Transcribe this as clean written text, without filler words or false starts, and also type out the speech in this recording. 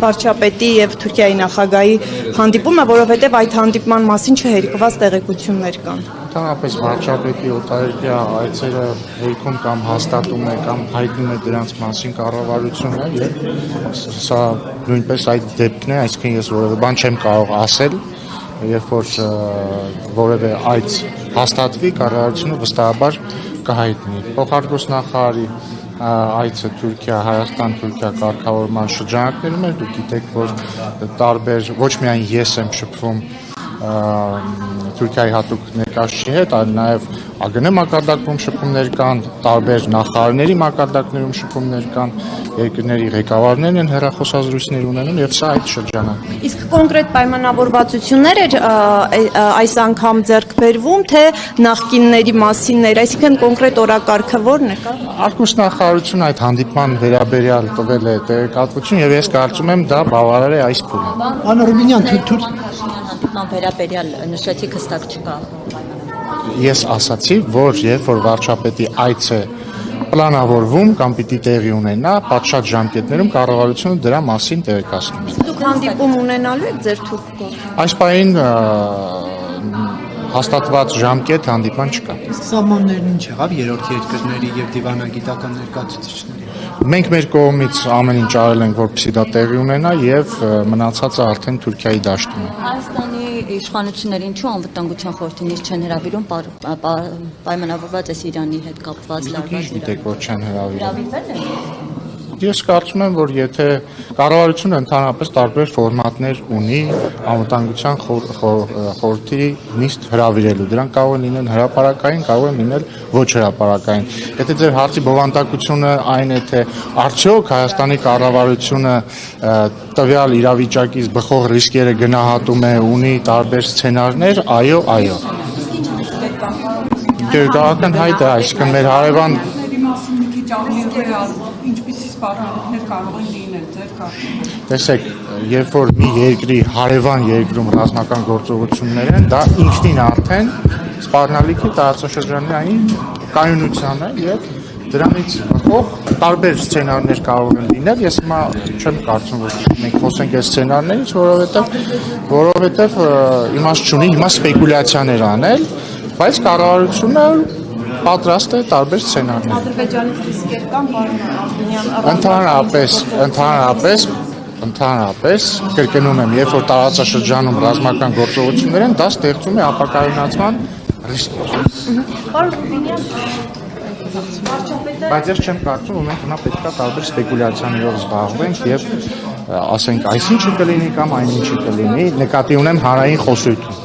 վարչապետի եւ Թուրքիայի նախագահի հանդիպումը, որովհետեւ այդ հանդիպման մասին չհերկված տեղեկություններ կան։ Ընդհանրապես վարչապետի օտարերկրյա այցերը հերքում կամ հաստատում է կամ հայտնում է դրանց մասին կառավարությունը եւ սա նույնպես այդ դեպքն է, այսինքն ես որևէ բան չեմ կարող ասել, երբ որ որևէ այց հաստատվի, կառավարությունը վստահաբար կհայտնի։ Փոխարգոսնախարարի այցը Թուրքիա, Հայաստան-Թուրքիա կարգավորման շրջանակներում էր, դուք գիտեք, որ տարբեր ոչ միայն ես եմ շփվում Թուրքիայի հատուկ ներկայացուցիչի հետ, այլ նաև ԱԳՆ մակարդակում շփումներ կան, տարբեր նախարարների մակարդակներում շփումներ կան, երկրների ղեկավարներն են հեռախոսազրույցներ ունենում եւ սա այդ շրջանակն է։ Իսկ կոնկրետ պայմանավորվածություններ էր այս անգամ ձեռք բերվում, թե նախկինների մասիններ, այսինքն կոնկրետ օրակարգը ո՞րն է կա։ Արտգործնախարարությունը այդ հանդիպման վերաբերյալ տվել է տեղեկատվություն եւ ես կարծում եմ դա բավարար է այս փուլում։ Անna Ռուբինյան, թույլ հանդիպման վերաբերյալ նշեցիք հստակ չկա։ Ես ասացի, որ երբ որ վարչապետի այց է պլանավորվում կամ պիտի տեղի ունենա, պատշաճ ժամկետներում կառավարությունը դրա մասին տեղեկացնում է։ Դուք հանդիպում ունենալու եք ձեր թուրք կողմից։ Այս պահին հաստատված ժամկետ հանդիպման չկա։ Սահմաններն ինչ եղավ երրորդ երկրների եւ դիվանագիտական ներկայացուցիչների։ Մենք մեր կողմից ամեն ինչ արել ենք, որպեսզի դա տեղի ունենա եւ մնացածը արդեն Թուրքիայի դաշտում է։ Հայաստանի իշխանությունները ինչու անվտանգության խորհրդին չեն հրավիրում պայմանավորված է Իրանի հետ կապված լարված Գիտեք, որ չեն հրավիրում։ հրավիրվել է։ Ես կարծում եմ, որ եթե կառավարությունը ընդհանրապես տարբեր ֆորմատներ ունի անվտանգության խորհրդի նիստ հրավիրելու, դրանք կարող են լինել հրապարակային, կարող են լինել ոչ հրապարակային։ Եթե ձեր հարցի բովանդակությունը այն է, թե արդյոք Հայաստանի կառավարությունը տվյալ իրավիճակից բխող ռիսկերը գնահատում է, ունի տարբեր սցենարներ, այո։ Գերգական հայտ է, այսինքն մեր հարևան ինչպիսի սպառնալիքներ կարող են լինել ձեր կարծիքով։ Տեսեք, երբ որ մի երկրի հարևան երկրում ռազմական գործողություններ են, դա ինքնին արդեն սպառնալիքի տարածաշրջանային կայունության է եւ դրանից բխող տարբեր սցենարներ կարող են լինել։ Ես հիմա չեմ կարծում, որ մենք խոսենք այս սցենարներից, որովհետեւ իմաստ չունի հիմա սպեկուլյացիաներ անել, բայց կառավարությունը պատրաստ է տարբեր սցենարներ։ Ադրբեջանից ռիսկեր կան, Ընդհանրապես, կրկնում եմ, երբ որ տարածաշրջանում ռազմական գործողություններ են, դա ստեղծում է ապակայունացման ռիսկեր։ Պարոն Ռուբինյան, Բայց ես չեմ կարծում, որ մենք հիմա պետք է տարբեր սպեկուլյացիաներով զբաղվենք եւ ասենք այսինչը կլինի կամ այնինչը կլինի, նկատի ունեմ հանրային խոսույթը։